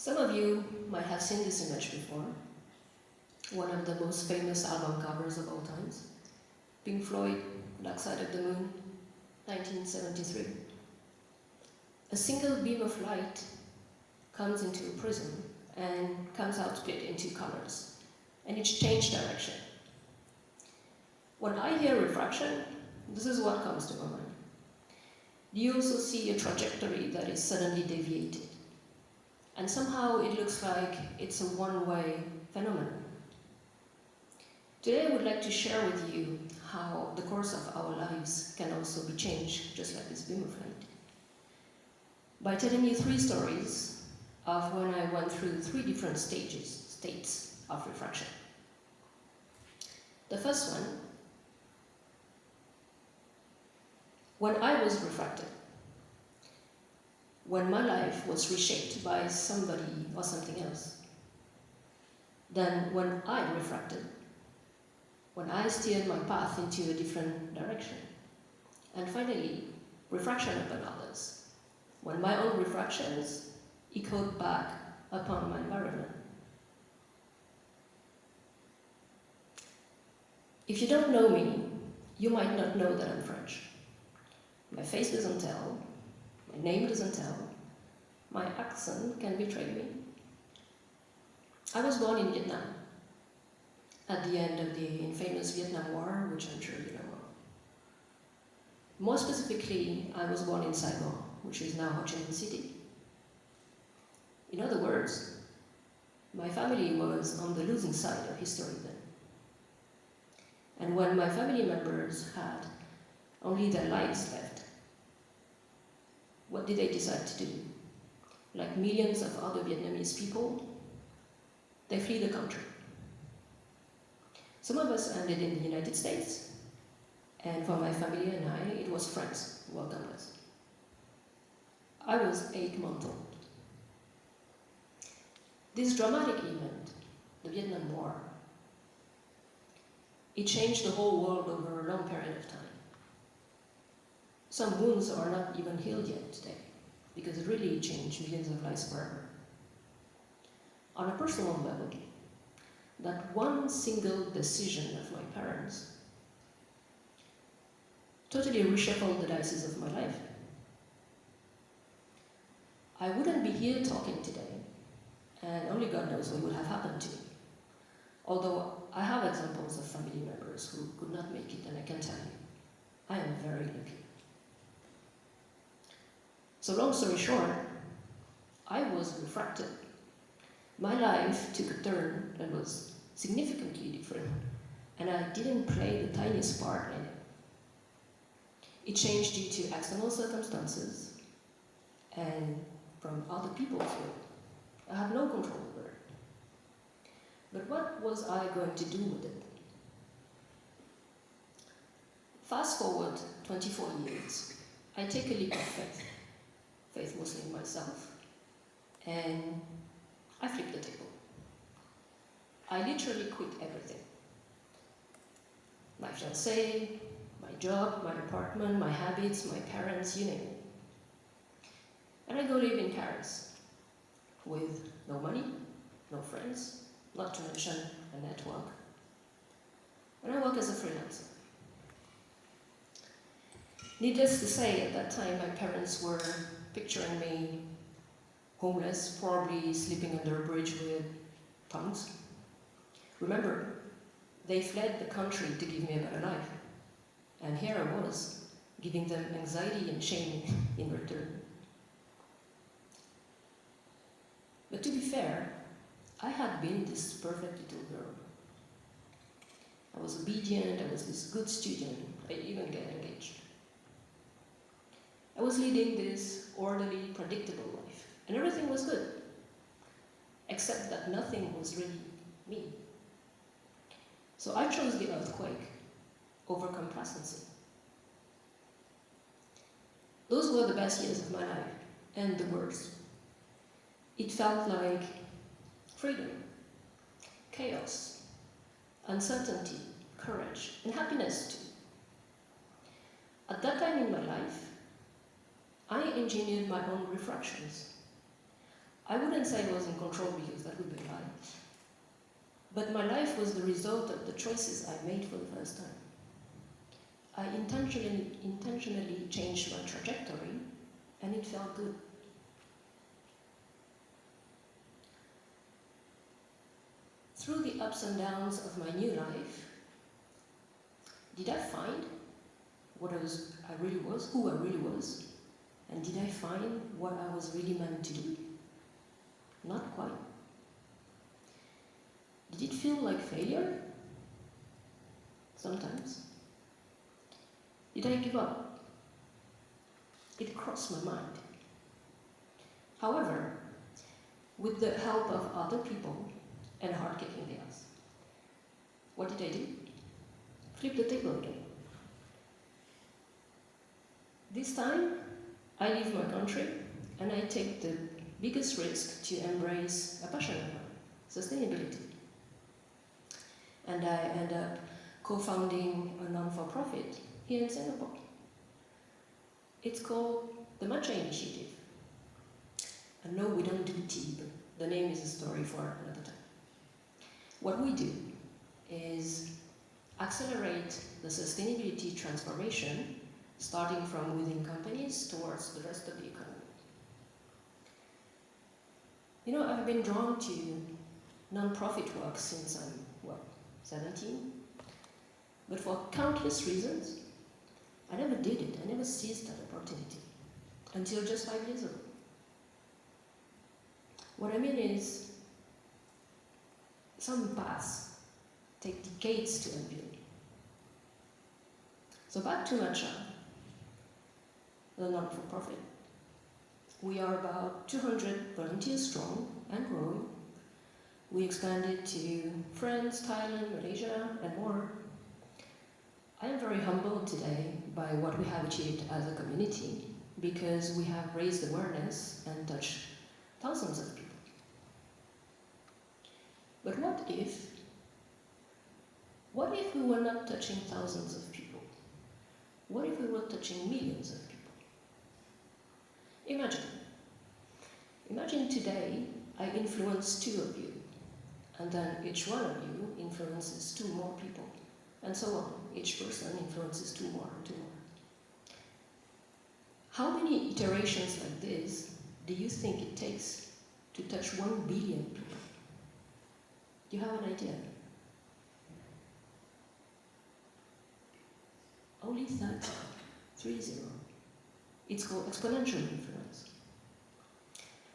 Some of you might have seen this image before, one of the most famous album covers of all times, Pink Floyd, Dark Side of the Moon, 1973. A single beam of light comes into a prism and comes out split into colors, and it's changed direction. When I hear refraction, this is what comes to my mind. You also see a trajectory that is suddenly deviated, and somehow it looks like it's a one-way phenomenon. Today I would like to share with you how the course of our lives can also be changed, just like this beam of light, by telling you 3 stories of when I went through 3 different states of refraction. The first one, when I was refracted, when my life was reshaped by somebody or something else. Then when I refracted, when I steered my path into a different direction. And finally, refraction upon others, when my own refractions echoed back upon my environment. If you don't know me, you might not know that I'm French. My face doesn't tell, my name doesn't tell, my accent can betray me. I was born in Vietnam at the end of the infamous Vietnam War, which I'm sure you know of. More specifically, I was born in Saigon, which is now Ho Chi Minh City. In other words, my family was on the losing side of history then. And when my family members had only their lives left, what did they decide to do? Like millions of other Vietnamese people, they flee the country. Some of us ended in the United States, and for my family and I, it was France who welcomed us. I was 8 months old. This dramatic event, the Vietnam War, it changed the whole world over a long period of time. Some wounds are not even healed yet today, because it really changed millions of lives forever. On a personal level, that one single decision of my parents totally reshuffled the dice of my life. I wouldn't be here talking today, and only God knows what would have happened to me. Although I have examples of family members who could not make it, and I can tell you, I am very lucky. So long story short, I was refracted. My life took a turn that was significantly different, and I didn't play the tiniest part in it. It changed due to external circumstances and from other people's will. I had no control over it. But what was I going to do with it? Fast forward 24 years, I take a leap of faith mostly in myself, and I flip the table. I literally quit everything. My fiancé, my job, my apartment, my habits, my parents, you name it. And I go live in Paris with no money, no friends, not to mention a network. And I work as a freelancer. Needless to say, at that time, my parents were picturing me homeless, probably sleeping under a bridge with tongues. Remember, they fled the country to give me a better life. And here I was, giving them anxiety and shame in return. But to be fair, I had been this perfect little girl. I was obedient, I was this good student, I even got engaged. I was leading this orderly, predictable life, and everything was good, except that nothing was really me. So I chose the earthquake over complacency. Those were the best years of my life, and the worst. It felt like freedom, chaos, uncertainty, courage, and happiness too. At that time in my life, I engineered my own refractions. I wouldn't say I was in control because that would be a lie. But my life was the result of the choices I made for the first time. I intentionally changed my trajectory, and it felt good. Through the ups and downs of my new life, did I find what I really was, who I really was? And did I find what I was really meant to do? Not quite. Did it feel like failure? Sometimes. Did I give up? It crossed my mind. However, with the help of other people and hard kicking the ass, what did I do? Flip the table again. This time, I leave my country and I take the biggest risk to embrace a passion of mine, sustainability. And I end up co-founding a non-for-profit here in Singapore. It's called the Matcha Initiative. And no, we don't do tea, but the name is a story for another time. What we do is accelerate the sustainability transformation starting from within companies towards the rest of the economy. You know, I've been drawn to non-profit work since I'm, 17? But for countless reasons, I never did it. I never seized that opportunity until just 5 years ago. What I mean is, some paths take decades to unveil. So back to Matcha, the non-for-profit. We are about 200 volunteers strong and growing. We expanded to France, Thailand, Malaysia, and more. I am very humbled today by what we have achieved as a community because we have raised awareness and touched thousands of people. But what if we were not touching thousands of people? What if we were touching millions of people? Imagine today I influence 2 of you, and then each one of you influences 2 more people, and so on. Each person influences 2 more and 2 more. How many iterations like this do you think it takes to touch 1 billion people? Do you have an idea? Only 30. It's called exponential influence.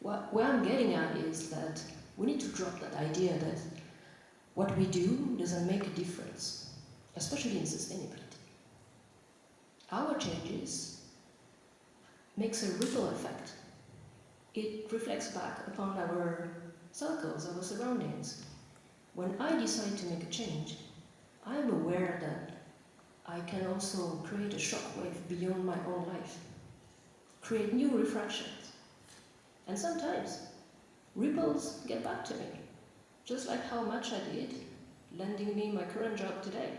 Where I'm getting at is that we need to drop that idea that what we do doesn't make a difference, especially in sustainability. Our changes makes a ripple effect. It reflects back upon our circles, our surroundings. When I decide to make a change, I'm aware that I can also create a shockwave beyond my own life, create new refractions. And sometimes, ripples get back to me, just like how Matcha did, lending me my current job today,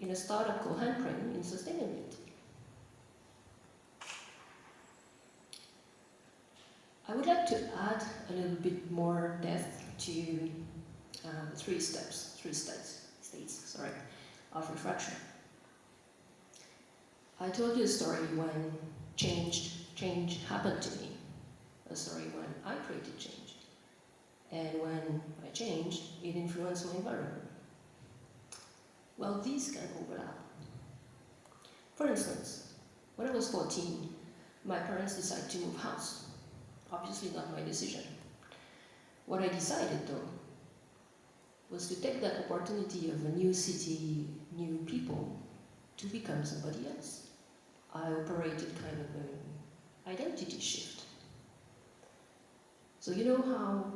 in a startup called Handprint in sustainability. I would like to add a little bit more depth to the 3 states of refraction. I told you a story when change happened to me, a story when I created change, and when I changed, it influenced my environment. Well, these can overlap. For instance, when I was 14, my parents decided to move house. Obviously not my decision. What I decided, though, was to take that opportunity of a new city, new people, to become somebody else. I operated kind of an identity shift. So you know how,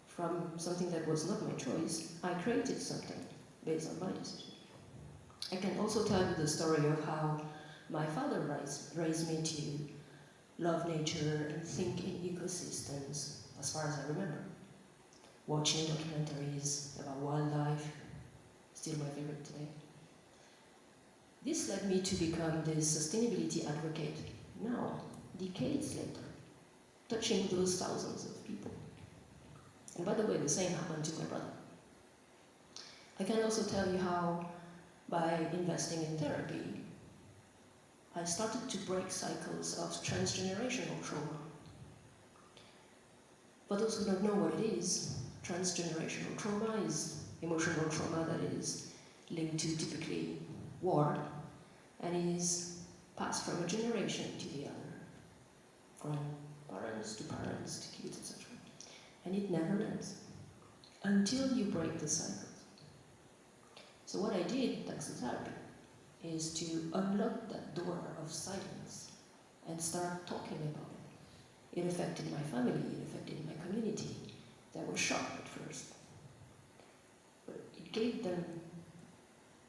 from something that was not my choice, I created something based on my decision. I can also tell you the story of how my father raised me to love nature and think in ecosystems, as far as I remember. Watching documentaries about wildlife, still my favorite today. This led me to become this sustainability advocate now, decades later, touching those thousands of people. And by the way, the same happened to my brother. I can also tell you how, by investing in therapy, I started to break cycles of transgenerational trauma. For those who don't know what it is, transgenerational trauma is emotional trauma that is linked to typically war and is passed from a generation to the other, from parents to kids, etc. And it never ends until you break the cycles. So what I did, thanks to therapy, is to unlock that door of silence and start talking about it. It affected my family, it affected my community. They were shocked at first. But it gave them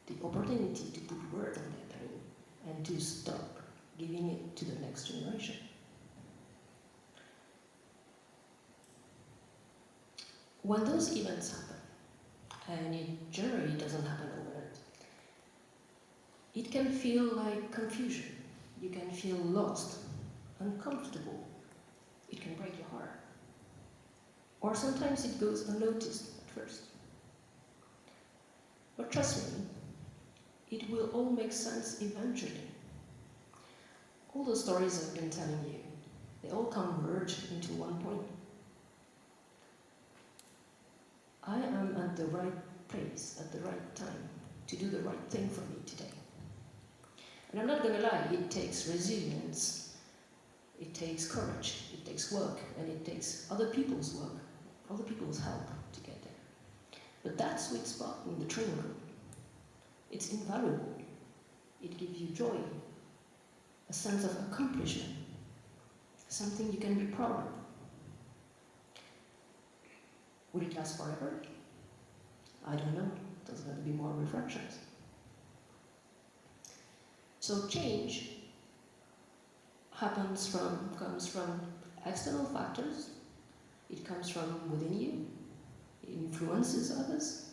the opportunity to put word on their pain and to stop giving it to the next generation. When those events happen, and it generally doesn't happen overnight, it can feel like confusion. You can feel lost, uncomfortable. It can break your heart. Or sometimes it goes unnoticed at first. But trust me, it will all make sense eventually. All the stories I've been telling you, they all converge into one point. I am at the right place at the right time to do the right thing for me today. And I'm not going to lie, it takes resilience, it takes courage, it takes work, and it takes other people's work, other people's help to get there. But that sweet spot in the training room, it's invaluable. It gives you joy, a sense of accomplishment, something you can be proud of. Will it last forever? I don't know. There's going to be more refractions. So change comes from external factors. It comes from within you. It influences others.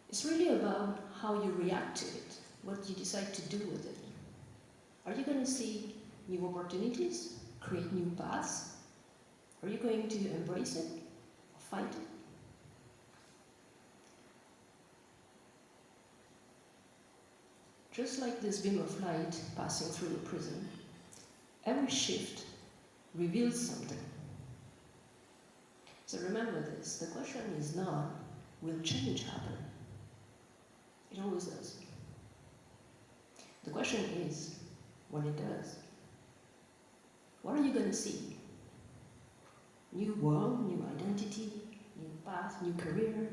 It's really about how you react to it, what you decide to do with it. Are you going to see new opportunities, create new paths? Are you going to embrace it? Fight it. Just like this beam of light passing through the prism, every shift reveals something. So remember this, the question is not, will change happen? It always does. The question is, when it does, what are you going to see? New world, new identity, new path, new career.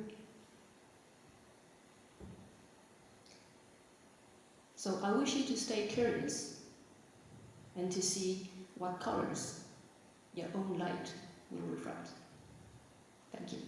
So I wish you to stay curious and to see what colors your own light will reflect. Thank you.